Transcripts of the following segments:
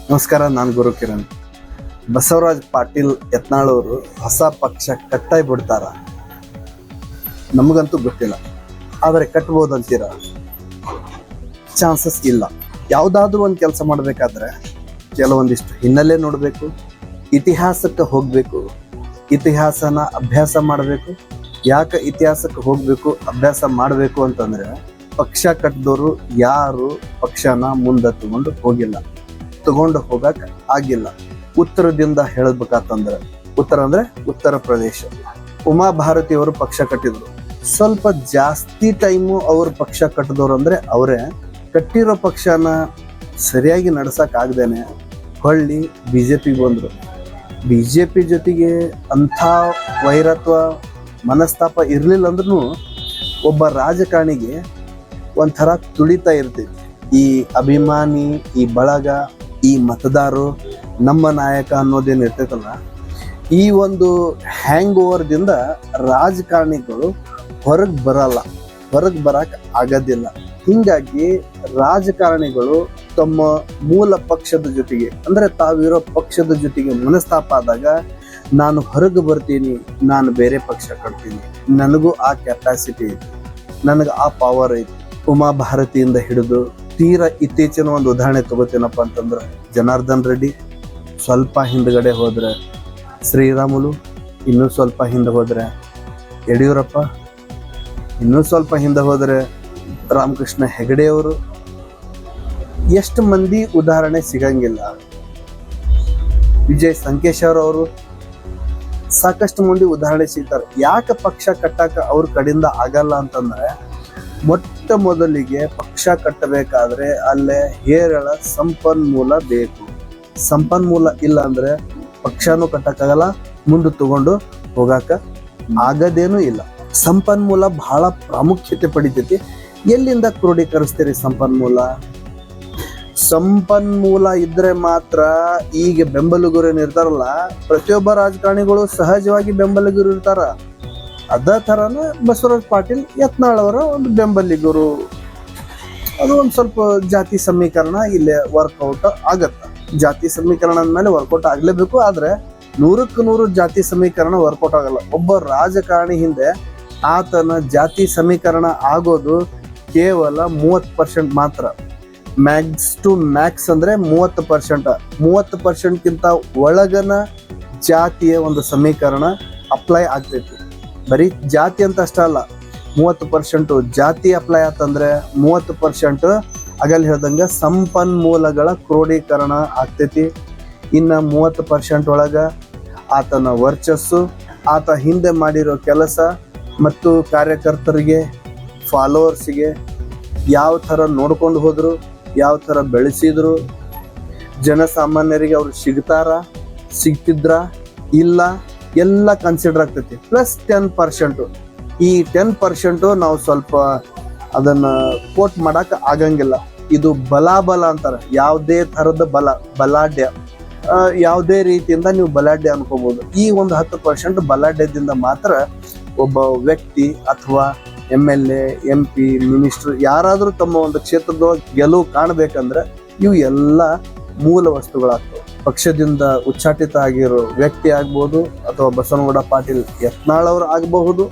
ನಮಸ್ಕಾರ, ನಾನು ಗುರು ಕಿರಣ್. ಬಸವರಾಜ್ ಪಾಟೀಲ್ ಯತ್ನಾಳ್ ಅವರು ಹೊಸ ಪಕ್ಷ ಕಟ್ಟಾಯಿ ಬಿಡ್ತಾರ? ನಮಗಂತೂ ಗೊತ್ತಿಲ್ಲ, ಆದರೆ ಕಟ್ಬೋದಂತೀರ? ಚಾನ್ಸಸ್ ಇಲ್ಲ. ಯಾವುದಾದ್ರೂ ಒಂದು ಕೆಲಸ ಮಾಡಬೇಕಾದ್ರೆ ಕೆಲವೊಂದಿಷ್ಟು ಹಿನ್ನೆಲೆ ನೋಡಬೇಕು, ಇತಿಹಾಸಕ್ಕೆ ಹೋಗಬೇಕು, ಇತಿಹಾಸನ ಅಭ್ಯಾಸ ಮಾಡಬೇಕು. ಯಾಕೆ ಇತಿಹಾಸಕ್ಕೆ ಹೋಗಬೇಕು, ಅಭ್ಯಾಸ ಮಾಡಬೇಕು ಅಂತಂದರೆ, ಪಕ್ಷ ಕಟ್ಟಿದವರು ಯಾರು ಪಕ್ಷನ ಮುಂದೆ ತಗೊಂಡು ಹೋಗಕ್ಕೆ ಆಗಿಲ್ಲ. ಉತ್ತರದಿಂದ ಹೇಳಬೇಕಂತಂದ್ರೆ, ಉತ್ತರ ಅಂದ್ರೆ ಉತ್ತರ ಪ್ರದೇಶ. ಉಮಾ ಭಾರತಿ ಅವರು ಪಕ್ಷ ಕಟ್ಟಿದ್ರು. ಸ್ವಲ್ಪ ಜಾಸ್ತಿ ಟೈಮು ಅವ್ರು ಪಕ್ಷ ಕಟ್ಟಿದವರು ಅಂದ್ರೆ ಅವರೇ. ಕಟ್ಟಿರೋ ಪಕ್ಷನ ಸರಿಯಾಗಿ ನಡ್ಸಕ್ ಆಗದೇನೆ ಹೊಳ್ಳಿ ಬಿಜೆಪಿಗೆ ಬಂದ್ರು. ಬಿಜೆಪಿ ಜೊತೆಗೆ ಅಂಥ ವೈರತ್ವ ಮನಸ್ತಾಪ ಇರಲಿಲ್ಲ ಅಂದ್ರೂ ಒಬ್ಬ ರಾಜಕಾರಣಿಗೆ ಒಂಥರ ತುಳಿತಾ ಇರ್ತೈತಿ. ಈ ಅಭಿಮಾನಿ, ಈ ಬಳಗ, ಈ ಮತದಾರರು, ನಮ್ಮ ನಾಯಕ ಅನ್ನೋದೇನು ಇರ್ತೈತಲ್ಲ, ಈ ಒಂದು ಹ್ಯಾಂಗ್ ಓವರ್ದಿಂದ ರಾಜಕಾರಣಿಗಳು ಹೊರಗೆ ಬರಕ್ಕೆ ಆಗೋದಿಲ್ಲ. ಹೀಗಾಗಿ ರಾಜಕಾರಣಿಗಳು ತಮ್ಮ ಮೂಲ ಪಕ್ಷದ ಜೊತೆಗೆ ಅಂದ್ರೆ ತಾವಿರೋ ಪಕ್ಷದ ಜೊತೆಗೆ ಮನಸ್ತಾಪ ಆದಾಗ, ನಾನು ಹೊರಗೆ ಬರ್ತೀನಿ, ನಾನು ಬೇರೆ ಪಕ್ಷ ಕಟ್ತೀನಿ, ನನಗೂ ಆ ಕೆಪಾಸಿಟಿ ಐತಿ, ನನಗೆ ಆ ಪವರ್ ಐತಿ. ಉಮಾ ಭಾರತಿಯಿಂದ ಹಿಡಿದು ತೀರಾ ಇತ್ತೀಚಿನ ಒಂದು ಉದಾಹರಣೆ ತಗೋತೀನಪ್ಪ ಅಂತಂದ್ರೆ ಜನಾರ್ದನ್ ರೆಡ್ಡಿ, ಸ್ವಲ್ಪ ಹಿಂದ್ಗಡೆ ಹೋದ್ರೆ ಶ್ರೀರಾಮುಲು, ಇನ್ನೂ ಸ್ವಲ್ಪ ಹಿಂದೆ ಹೋದ್ರೆ ಯಡಿಯೂರಪ್ಪ, ಇನ್ನೂ ಸ್ವಲ್ಪ ಹಿಂದೆ ಹೋದ್ರೆ ರಾಮಕೃಷ್ಣ ಹೆಗಡೆ ಅವರು. ಎಷ್ಟು ಮಂದಿ ಉದಾಹರಣೆ ಸಿಗಂಗಿಲ್ಲ. ವಿಜಯ್ ಸಂಕೇಶ್ವರ್ ಅವರು, ಸಾಕಷ್ಟು ಮಂದಿ ಉದಾಹರಣೆ ಸಿಗ್ತಾರೆ. ಯಾಕೆ ಪಕ್ಷ ಕಟ್ಟಕ್ಕೆ ಅವ್ರ ಕಡೆಯಿಂದ ಆಗಲ್ಲ ಅಂತಂದ್ರೆ, ಮೊಟ್ಟ ಮೊದಲಿಗೆ ಪಕ್ಷ ಕಟ್ಟಬೇಕಾದ್ರೆ ಅಲ್ಲೇ ಹೇರಳ ಸಂಪನ್ಮೂಲ ಬೇಕು. ಸಂಪನ್ಮೂಲ ಇಲ್ಲ ಅಂದ್ರೆ ಪಕ್ಷನೂ ಕಟ್ಟಕ್ಕಾಗಲ್ಲ, ಮುಂದೆ ತಗೊಂಡು ಹೋಗಾಕ ಆಗದೇನೂ ಇಲ್ಲ. ಸಂಪನ್ಮೂಲ ಬಹಳ ಪ್ರಾಮುಖ್ಯತೆ ಪಡಿತೈತಿ. ಎಲ್ಲಿಂದ ಕ್ರೋಢೀಕರಿಸ್ತೀರಿ ಸಂಪನ್ಮೂಲ ಇದ್ರೆ ಮಾತ್ರ. ಈಗ ಬೆಂಬಲಿಗರು ಏನಿರ್ತಾರಲ್ಲ, ಪ್ರತಿಯೊಬ್ಬ ರಾಜಕಾರಣಿಗಳು ಸಹಜವಾಗಿ ಬೆಂಬಲಿಗರು ಇರ್ತಾರ. ಅದೇ ಥರನ ಬಸವರಾಜ್ ಪಾಟೀಲ್ ಯತ್ನಾಳ್ ಅವರ ಒಂದು ಬೆಂಬಲಿಗರು. ಅದು ಒಂದು ಸ್ವಲ್ಪ ಜಾತಿ ಸಮೀಕರಣ ಇಲ್ಲೇ ವರ್ಕೌಟ್ ಆಗತ್ತ. ಜಾತಿ ಸಮೀಕರಣ ಅಂದಮೇಲೆ ವರ್ಕೌಟ್ ಆಗಲೇಬೇಕು. ಆದರೆ 100ಕ್ಕೆ 100 ಜಾತಿ ಸಮೀಕರಣ ವರ್ಕೌಟ್ ಆಗಲ್ಲ. ಒಬ್ಬ ರಾಜಕಾರಣಿ ಹಿಂದೆ ಆತನ ಜಾತಿ ಸಮೀಕರಣ ಆಗೋದು ಕೇವಲ 30% ಮಾತ್ರ. ಮ್ಯಾಕ್ಸ್ ಟು ಮ್ಯಾಕ್ಸ್ ಅಂದ್ರೆ 30%. 30%ಗಿಂತ ಒಳಗನ ಜಾತಿಯ ಒಂದು ಸಮೀಕರಣ ಅಪ್ಲೈ ಆಗ್ತೈತಿ. ಬರೀ ಜಾತಿ ಅಂತ ಅಷ್ಟ ಅಲ್ಲ, 30% ಜಾತಿ ಅಪ್ಲೈ ಆತಂದ್ರೆ 30% ಆಗಲ್ಲಿ ಹೇಳ್ದಂಗ ಸಂಪನ್ಮೂಲಗಳ ಕ್ರೋಢೀಕರಣ ಆಗ್ತೈತಿ. ಇನ್ನು 30% ಒಳಗ ಆತನ ವರ್ಚಸ್ಸು, ಆತ ಹಿಂದೆ ಮಾಡಿರೋ ಕೆಲಸ ಮತ್ತು ಕಾರ್ಯಕರ್ತರಿಗೆ, ಫಾಲೋವರ್ಸಿಗೆ ಯಾವ ಥರ ನೋಡ್ಕೊಂಡು ಹೋದ್ರು, ಯಾವ ಥರ ಬೆಳೆಸಿದ್ರು, ಜನಸಾಮಾನ್ಯರಿಗೆ ಅವ್ರು ಸಿಗ್ತಿದ್ರ ಇಲ್ಲ, ಎಲ್ಲ ಕನ್ಸಿಡರ್ ಆಗ್ತೈತಿ. ಪ್ಲಸ್ 10%. ಈ 10% ನಾವು ಸ್ವಲ್ಪ ಅದನ್ನ ಕೋಟ್ ಮಾಡಕ್ ಆಗಂಗಿಲ್ಲ. ಇದು ಬಲಾಬಲ ಅಂತಾರೆ. ಯಾವುದೇ ಥರದ ಬಲಾಢ್ಯ, ಯಾವುದೇ ರೀತಿಯಿಂದ ನೀವು ಬಲಾಢ್ಯ ಅನ್ಕೋಬಹುದು. ಈ ಒಂದು 10% ಬಲಾಢ್ಯದಿಂದ ಮಾತ್ರ ಒಬ್ಬ ವ್ಯಕ್ತಿ ಅಥವಾ MLA, MP, ಮಿನಿಸ್ಟರ್ ಯಾರಾದರೂ ತಮ್ಮ ಒಂದು ಕ್ಷೇತ್ರದ ಗೆಲುವು ಕಾಣಬೇಕಂದ್ರೆ ಇವು ಎಲ್ಲ ಮೂಲ ವಸ್ತುಗಳಾಗ್ತವೆ. ಪಕ್ಷದಿಂದ ಉಚ್ಚಾಟಿತ ಆಗಿರೋ ವ್ಯಕ್ತಿ ಆಗ್ಬೋದು, ಅಥವಾ ಬಸವನಗೌಡ ಪಾಟೀಲ್ ಯತ್ನಾಳ್ ಅವರು ಆಗಬಹುದು.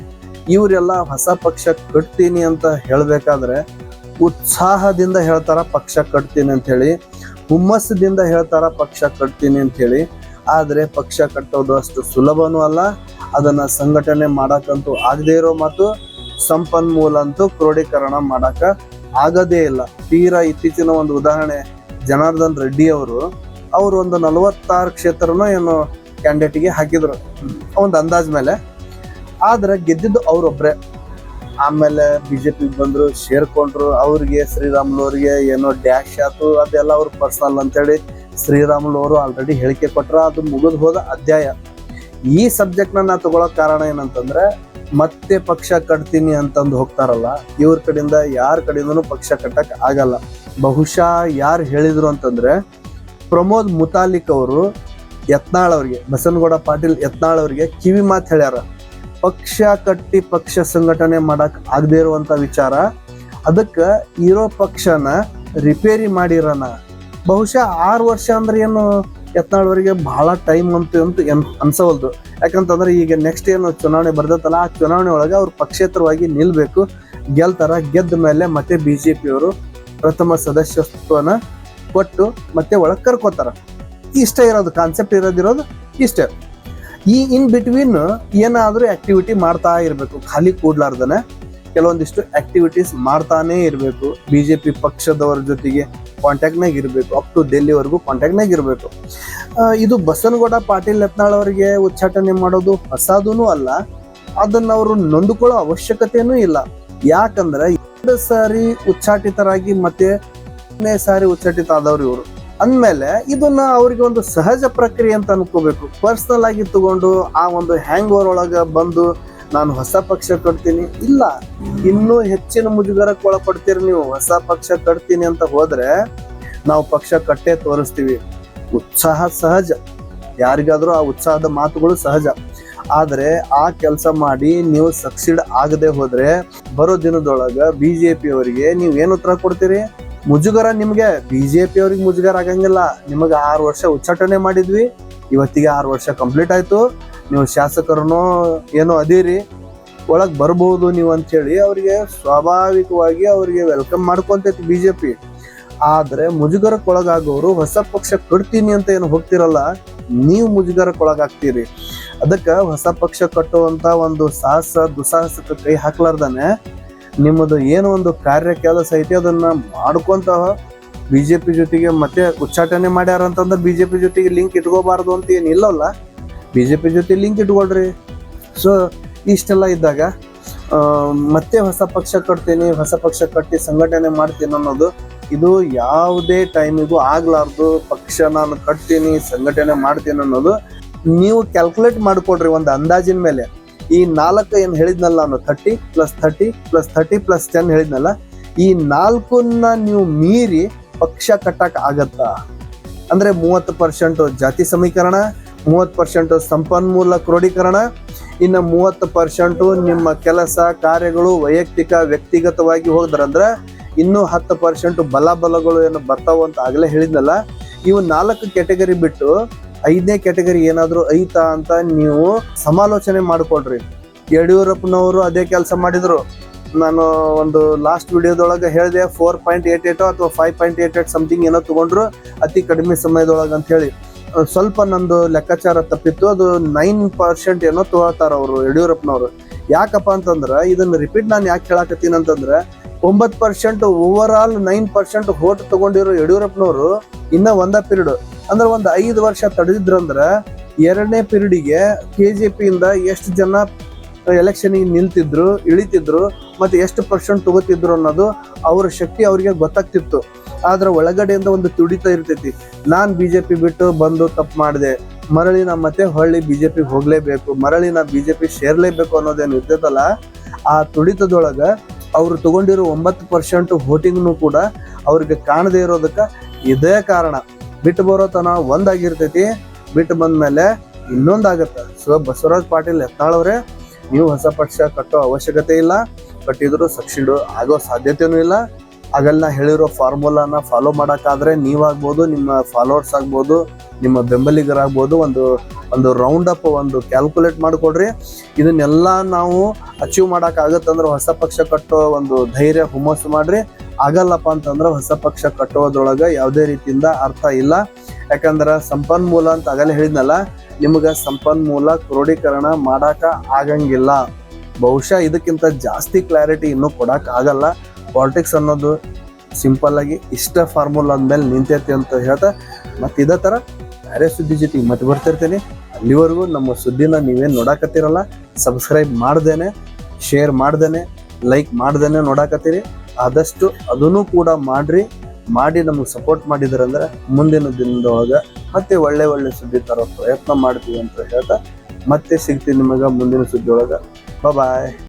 ಇವರೆಲ್ಲ ಹೊಸ ಪಕ್ಷ ಕಟ್ತೀನಿ ಅಂತ ಹೇಳಬೇಕಾದ್ರೆ ಉತ್ಸಾಹದಿಂದ ಹೇಳ್ತಾರ ಪಕ್ಷ ಕಟ್ತೀನಿ ಅಂತ ಹೇಳಿ, ಹುಮ್ಮಸ್ಸದಿಂದ ಹೇಳ್ತಾರ ಪಕ್ಷ ಕಟ್ತೀನಿ ಅಂತ ಹೇಳಿ. ಆದರೆ ಪಕ್ಷ ಕಟ್ಟೋದು ಅಷ್ಟು ಸುಲಭನೂ ಅಲ್ಲ. ಅದನ್ನ ಸಂಘಟನೆ ಮಾಡಕ್ಕಂತೂ ಆಗದೇ ಇರೋ ಮಾತು. ಸಂಪನ್ಮೂಲ ಅಂತೂ ಕ್ರೋಢೀಕರಣ ಮಾಡಕ ಆಗದೇ ಇಲ್ಲ. ತೀರಾ ಇತ್ತೀಚಿನ ಒಂದು ಉದಾಹರಣೆ ಜನಾರ್ದನ್ ರೆಡ್ಡಿ ಅವರು ಒಂದು 46 ಕ್ಷೇತ್ರನೋ ಏನೋ ಕ್ಯಾಂಡಿಡೇಟ್ಗೆ ಹಾಕಿದ್ರು ಒಂದು ಅಂದಾಜ್ ಮೇಲೆ. ಆದ್ರೆ ಗೆದ್ದಿದ್ದು ಅವರೊಬ್ರೆ. ಆಮೇಲೆ ಬಿಜೆಪಿಗೆ ಬಂದ್ರು, ಸೇರ್ಕೊಂಡ್ರು. ಅವ್ರಿಗೆ ಶ್ರೀರಾಮುಲು ಅವ್ರಿಗೆ ಏನೋ ಡ್ಯಾಶ್ ಆಯ್ತು, ಅದೆಲ್ಲ ಅವ್ರ ಪರ್ಸನಲ್ ಅಂತೇಳಿ ಶ್ರೀರಾಮುಲು ಅವರು ಆಲ್ರೆಡಿ ಹೇಳಿಕೆ ಕೊಟ್ರ. ಅದು ಮುಗಿದು ಹೋದ ಅಧ್ಯಾಯ. ಈ ಸಬ್ಜೆಕ್ಟ್ನ ನಾ ತಗೊಳಕ್ ಕಾರಣ ಏನಂತಂದ್ರೆ, ಮತ್ತೆ ಪಕ್ಷ ಕಟ್ತೀನಿ ಅಂತಂದು ಹೋಗ್ತಾರಲ್ಲ, ಇವ್ರ ಕಡೆಯಿಂದ ಯಾರ ಕಡೆಯಿಂದನೂ ಪಕ್ಷ ಕಟ್ಟಕ್ ಆಗಲ್ಲ. ಬಹುಶಃ ಯಾರು ಹೇಳಿದ್ರು ಅಂತಂದ್ರೆ, ಪ್ರಮೋದ್ ಮುತಾಲಿಕ್ ಅವರು ಯತ್ನಾಳ್ ಅವ್ರಿಗೆ, ಬಸವನಗೌಡ ಪಾಟೀಲ್ ಯತ್ನಾಳ್ ಅವ್ರಿಗೆ ಕಿವಿ ಮಾತು ಹೇಳ್ಯಾರ. ಪಕ್ಷ ಕಟ್ಟಿ ಪಕ್ಷ ಸಂಘಟನೆ ಮಾಡಕ್ ಆಗದೆ ಇರುವಂತ ವಿಚಾರ, ಅದಕ್ಕೆ ಇರೋ ಪಕ್ಷನ ರಿಪೇರಿ ಮಾಡಿರೋಣ, ಬಹುಶಃ 6 ವರ್ಷ ಅಂದ್ರೆ ಏನು ಯತ್ನಾಳ್ವರಿಗೆ ಬಹಳ ಟೈಮ್ ಅಂತ ಅನ್ಸವಲ್ದು. ಯಾಕಂತಂದ್ರೆ ಈಗ ನೆಕ್ಸ್ಟ್ ಏನು ಚುನಾವಣೆ ಬರ್ತೈತಲ್ಲ, ಆ ಚುನಾವಣೆ ಒಳಗೆ ಅವ್ರು ಪಕ್ಷೇತರವಾಗಿ ನಿಲ್ಬೇಕು, ಗೆಲ್ತಾರ. ಗೆದ್ದ ಮೇಲೆ ಮತ್ತೆ ಬಿಜೆಪಿಯವರು ಪ್ರಥಮ ಸದಸ್ಯತ್ವನ ಕೊಟ್ಟು ಮತ್ತೆ ಒಳಗೆ ಕರ್ಕೋತಾರ. ಇಷ್ಟ ಇರೋದು ಕಾನ್ಸೆಪ್ಟ್ ಇರೋದಿರೋದು ಇಷ್ಟೇ. ಈ ಇನ್ ಬಿಟ್ವೀನ್ ಏನಾದ್ರೂ ಆಕ್ಟಿವಿಟಿ ಮಾಡ್ತಾ ಇರ್ಬೇಕು, ಖಾಲಿ ಕೂಡ್ಲಾರ್ದನೆ ಕೆಲವೊಂದಿಷ್ಟು ಆಕ್ಟಿವಿಟೀಸ್ ಮಾಡ್ತಾನೆ ಇರಬೇಕು. ಬಿಜೆಪಿ ಪಕ್ಷದವರ ಜೊತೆಗೆ ಕಾಂಟ್ಯಾಕ್ಟ್ನಾಗ ಇರಬೇಕು, ಅಪ್ ಟು ಡೆಲ್ಲಿವರೆಗೂ ಕಾಂಟ್ಯಾಕ್ಟ್ನಾಗ ಇರಬೇಕು. ಇದು ಬಸನಗೌಡ ಪಾಟೀಲ್ ಯತ್ನಾಳ್ ಅವರಿಗೆ ಉಚ್ಚಾಟನೆ ಮಾಡೋದು ಹೊಸದೂ ಅಲ್ಲ, ಅದನ್ನ ಅವರು ನೊಂದುಕೊಳ್ಳೋ ಅವಶ್ಯಕತೆನೂ ಇಲ್ಲ. ಯಾಕಂದ್ರೆ 2 ಸಾರಿ ಉಚ್ಚಾಟಿತರಾಗಿ ಮತ್ತೆ ಸಾರಿ ಉಚ್ಚಾಟಿತ ಆದವ್ರು ಇವರು ಅಂದ್ಮೇಲೆ ಇದನ್ನ ಅವ್ರಿಗೆ ಒಂದು ಸಹಜ ಪ್ರಕ್ರಿಯೆ ಅಂತ ಅನ್ಕೋಬೇಕು. ಪರ್ಸನಲ್ ಆಗಿ ತಗೊಂಡು ಆ ಒಂದು ಹ್ಯಾಂಗ್ ಓವರ್ ಒಳಗ ಬಂದು ನಾನು ಹೊಸ ಪಕ್ಷ ಕಟ್ತೀನಿ, ಇಲ್ಲ, ಇನ್ನೂ ಹೆಚ್ಚಿನ ಮುಜುಗರಕ್ಕೆ ಒಳಪಡ್ತೀರಿ ನೀವು. ಹೊಸ ಪಕ್ಷ ಕಟ್ತೀನಿ ಅಂತ ಹೋದ್ರೆ ನಾವು ಪಕ್ಷ ಕಟ್ಟೆ ತೋರಿಸ್ತೀವಿ. ಉತ್ಸಾಹ ಸಹಜ, ಯಾರಿಗಾದ್ರೂ ಆ ಉತ್ಸಾಹದ ಮಾತುಗಳು ಸಹಜ. ಆದ್ರೆ ಆ ಕೆಲಸ ಮಾಡಿ ನೀವು ಸಕ್ಸೀಡ್ ಆಗದೆ ಹೋದ್ರೆ ಬರೋ ದಿನದೊಳಗ ಬಿಜೆಪಿ ಅವರಿಗೆ ನೀವು ಏನು ಉತ್ತರ ಕೊಡ್ತೀರಿ? ಮುಜುಗರ. ನಿಮ್ಗೆ ಬಿಜೆಪಿ ಅವ್ರಿಗೆ ಮುಜುಗರ ಆಗಂಗಿಲ್ಲ. ನಿಮಗೆ 6 ವರ್ಷ ಉಚ್ಚಾಟನೆ ಮಾಡಿದ್ವಿ, ಇವತ್ತಿಗೆ 6 ವರ್ಷ ಕಂಪ್ಲೀಟ್ ಆಯ್ತು, ನೀವು ಶಾಸಕರನ್ನೋ ಏನೋ ಅದೀರಿ, ಒಳಗ್ ಬರ್ಬೋದು ನೀವು ಅಂತ ಹೇಳಿ ಅವರಿಗೆ ಸ್ವಾಭಾವಿಕವಾಗಿ ಅವರಿಗೆ ವೆಲ್ಕಮ್ ಮಾಡ್ಕೊಂತೈತಿ ಬಿಜೆಪಿ. ಆದ್ರೆ ಮುಜುಗರಕ್ಕೊಳಗಾಗೋರು ಹೊಸ ಪಕ್ಷ ಕಟ್ತೀನಿ ಅಂತ ಏನು ಹೋಗ್ತಿರಲ್ಲ, ನೀವು ಮುಜುಗರಕ್ಕೊಳಗಾಗ್ತೀರಿ. ಅದಕ್ಕೆ ಹೊಸ ಪಕ್ಷ ಕಟ್ಟುವಂತ ಒಂದು ದುಸಾಹಸಕ್ಕೆ ಕೈ ಹಾಕ್ಲಾರ್ದಾನೆ ನಿಮ್ಮದು ಏನೋ ಒಂದು ಕಾರ್ಯ ಕೆಲಸ ಐತಿ ಅದನ್ನ ಮಾಡ್ಕೊಂತ ಬಿಜೆಪಿ ಜೊತೆಗೆ ಮತ್ತೆ ಉಚ್ಚಾಟನೆ ಮಾಡ್ಯಾರ ಅಂತಂದ್ರೆ ಬಿಜೆಪಿ ಜೊತೆಗೆ ಲಿಂಕ್ ಇಟ್ಕೋಬಾರ್ದು ಅಂತ ಏನಿಲ್ಲಲ್ಲ, ಬಿಜೆಪಿ ಜೊತೆ ಲಿಂಕ್ ಇಟ್ಕೊಳ್ರಿ. ಸೊ ಇಷ್ಟೆಲ್ಲ ಇದ್ದಾಗ ಮತ್ತೆ ಹೊಸ ಪಕ್ಷ ಕಟ್ತೀನಿ, ಹೊಸ ಪಕ್ಷ ಕಟ್ಟಿ ಸಂಘಟನೆ ಮಾಡ್ತೀನಿ ಅನ್ನೋದು ಇದು ಯಾವುದೇ ಟೈಮಿಗೂ ಆಗ್ಲಾರ್ದು. ಪಕ್ಷ ನಾನು ಕಟ್ತೀನಿ, ಸಂಘಟನೆ ಮಾಡ್ತೀನಿ ಅನ್ನೋದು ನೀವು ಕ್ಯಾಲ್ಕುಲೇಟ್ ಮಾಡ್ಕೊಡ್ರಿ ಒಂದು ಅಂದಾಜಿನ ಮೇಲೆ. ಈ 4 ಏನು ಹೇಳಿದ್ನಲ್ಲ ನಾನು, 30 + 30 + 30 + 10 ಹೇಳಿದ್ನಲ್ಲ, ಈ 4ನ್ನ ನೀವು ಮೀರಿ ಪಕ್ಷ ಕಟ್ಟಕ್ ಆಗತ್ತಾ? ಅಂದ್ರೆ 30% ಜಾತಿ ಸಮೀಕರಣ, 30% ಸಂಪನ್ಮೂಲ ಕ್ರೋಢೀಕರಣ, ಇನ್ನು 30% ನಿಮ್ಮ ಕೆಲಸ ಕಾರ್ಯಗಳು ವೈಯಕ್ತಿಕ ವ್ಯಕ್ತಿಗತವಾಗಿ ಹೋದ್ರಂದ್ರೆ ಇನ್ನೂ 10% ಬಲಗಳು ಏನು ಬರ್ತಾವ ಅಂತ ಆಗಲೇ ಹೇಳಿದ್ನಲ್ಲ. ಇವು 4 ಕ್ಯಾಟಗರಿ ಬಿಟ್ಟು 5ನೇ ಕ್ಯಾಟಗರಿ ಏನಾದ್ರು ಐತಾ ಅಂತ ನೀವು ಸಮಾಲೋಚನೆ ಮಾಡ್ಕೊಳ್ರಿ. ಯಡಿಯೂರಪ್ಪನವರು ಅದೇ ಕೆಲಸ ಮಾಡಿದ್ರು. ನಾನು ಒಂದು ಲಾಸ್ಟ್ ವಿಡಿಯೋದೊಳಗೆ ಹೇಳಿದೆ 4.88 ಅಥವಾ 5.88 ಸಮಥಿಂಗ್ ಏನೋ ತಗೊಂಡ್ರು ಅತಿ ಕಡಿಮೆ ಸಮಯದೊಳಗೆ ಅಂತ ಹೇಳಿ. ಸ್ವಲ್ಪ ನಂದು ಲೆಕ್ಕಾಚಾರ ತಪ್ಪಿತ್ತು, ಅದು 9% ಏನೋ ತಗೋತಾರ ಅವರು ಯಡಿಯೂರಪ್ಪನವರು. ಯಾಕಪ್ಪ ಅಂತಂದ್ರೆ ಇದನ್ನ ರಿಪೀಟ್ ನಾನು ಯಾಕೆ ಹೇಳಕತ್ತೀನಿ ಅಂತಂದ್ರೆ 9% ಓವರ್ ಆಲ್ 9% ವೋಟ್ ತಗೊಂಡಿರೋ ಯಡಿಯೂರಪ್ಪನವರು ಇನ್ನ ಒಂದ ಪೀರಿಯಡ್ ಅಂದ್ರೆ ಒಂದು 5 ವರ್ಷ ತಡೆದಿದ್ರಂದ್ರ 2ನೇ ಪೀರಿಯಡ್ಗೆ KJP ಇಂದ ಎಷ್ಟು ಜನ ಎಲೆಕ್ಷನ್ಗೆ ನಿಲ್ತಿದ್ರು, ಇಳಿತಿದ್ರು, ಮತ್ತೆ ಎಷ್ಟು % ತಗೋತಿದ್ರು ಅನ್ನೋದು ಅವ್ರ ಶಕ್ತಿ ಅವ್ರಿಗೆ ಗೊತ್ತಾಗ್ತಿತ್ತು. ಆದ್ರೆ ಒಳಗಡೆಯಿಂದ ಒಂದು ತುಡಿತ ಇರ್ತೈತಿ, ನಾನ್ ಬಿಜೆಪಿ ಬಿಟ್ಟು ಬಂದು ತಪ್ಪು ಮಾಡಿದೆ, ಮರಳಿ ನಾ ಮತ್ತೆ ಹೊಳ್ಳಿ ಬಿಜೆಪಿ ಹೋಗ್ಲೇಬೇಕು, ಮರಳಿ ನಾ ಬಿಜೆಪಿ ಸೇರ್ಲೇಬೇಕು ಅನ್ನೋದೇನು ಇರ್ತೈತಲ್ಲ, ಆ ತುಡಿತದೊಳಗ ಅವ್ರು ತಗೊಂಡಿರೋ 9% ವೋಟಿಂಗ್ನು ಕೂಡ ಅವ್ರಿಗೆ ಕಾಣದೇ ಇರೋದಕ್ಕೆ ಇದೇ ಕಾರಣ. ಬಿಟ್ಟು ಬರೋತನ ಒಂದಾಗಿರ್ತೈತಿ, ಬಿಟ್ಟು ಬಂದ್ಮೇಲೆ ಇನ್ನೊಂದಾಗತ್ತ. ಸೊ ಬಸವರಾಜ್ ಪಾಟೀಲ್ ಯತ್ನಾಳ್ ಅವರೇ, ನೀವು ಹೊಸ ಪಕ್ಷ ಕಟ್ಟೋ ಅವಶ್ಯಕತೆ ಇಲ್ಲ, ಕಟ್ಟಿದ್ರು ಸಕ್ಸೀಡ್ ಆಗೋ ಸಾಧ್ಯತೆನೂ ಇಲ್ಲ. ಆಗಲ್ಲ ಹೇಳಿರೋ ಫಾರ್ಮುಲಾನ ಫಾಲೋ ಮಾಡೋಕ್ಕಾದ್ರೆ ನೀವಾಗ್ಬೋದು, ನಿಮ್ಮ ಫಾಲೋವರ್ಸ್ ಆಗ್ಬೋದು, ನಿಮ್ಮ ಬೆಂಬಲಿಗರಾಗ್ಬೋದು, ಒಂದು ರೌಂಡ್ ಅಪ್ ಒಂದು ಕ್ಯಾಲ್ಕುಲೇಟ್ ಮಾಡಿಕೊಡ್ರಿ. ಇದನ್ನೆಲ್ಲ ನಾವು ಅಚೀವ್ ಮಾಡೋಕ್ಕಾಗತ್ತಂದ್ರೆ ಹೊಸ ಪಕ್ಷ ಕಟ್ಟೋ ಒಂದು ಧೈರ್ಯ ಹುಮ್ಮಸ್ಸು ಮಾಡ್ರಿ. ಆಗಲ್ಲಪ್ಪ ಅಂತಂದ್ರೆ ಹೊಸ ಪಕ್ಷ ಕಟ್ಟೋದ್ರೊಳಗೆ ಯಾವುದೇ ರೀತಿಯಿಂದ ಅರ್ಥ ಇಲ್ಲ. ಯಾಕಂದ್ರೆ ಸಂಪನ್ಮೂಲ ಅಂತ ಆಗಲೇ ಹೇಳಿದ್ನಲ್ಲ, ನಿಮ್ಗೆ ಸಂಪನ್ಮೂಲ ಕ್ರೋಢೀಕರಣ ಮಾಡಾಕ ಆಗಂಗಿಲ್ಲ. ಬಹುಶಃ ಇದಕ್ಕಿಂತ ಜಾಸ್ತಿ ಕ್ಲಾರಿಟಿ ಇನ್ನೂ ಕೊಡಕ್ ಆಗಲ್ಲ. ಪಾಲಿಟಿಕ್ಸ್ ಅನ್ನೋದು ಸಿಂಪಲ್ ಆಗಿ ಇಷ್ಟ ಫಾರ್ಮುಲಾ ಅಂದ್ಮೇಲೆ ನಿಂತೈತಿ ಅಂತ ಹೇಳ್ತಾ ಮತ್ತೆ ಇದೇ ಥರ ಬೇರೆ ಸುದ್ದಿ ಜೊತೆಗೆ ಮತ್ತೆ ಬರ್ತಿರ್ತೀನಿ. ಅಲ್ಲಿವರೆಗೂ ನಮ್ಮ ಸುದ್ದಿನ ನೀವೇನು ನೋಡಾಕತ್ತೀರಲ್ಲ, ಸಬ್ಸ್ಕ್ರೈಬ್ ಮಾಡ್ದೇನೆ, ಶೇರ್ ಮಾಡ್ದೇನೆ, ಲೈಕ್ ಮಾಡ್ದೇನೆ ನೋಡಾಕತ್ತೀರಿ. ಆದಷ್ಟು ಅದನ್ನು ಕೂಡ ಮಾಡಿ ನಮಗೆ ಸಪೋರ್ಟ್ ಮಾಡಿದ್ರಂದ್ರೆ ಮುಂದಿನ ದಿನದೊಳಗೆ ಮತ್ತೆ ಒಳ್ಳೆ ಸುದ್ದಿ ತರೋ ಪ್ರಯತ್ನ ಮಾಡ್ತೀವಿ ಅಂತ ಹೇಳ್ತಾ ಮತ್ತೆ ಸಿಗ್ತೀನಿ ನಿಮಗೆ ಮುಂದಿನ ಸುದ್ದಿ ಒಳಗೆ. ಬಾಯ್.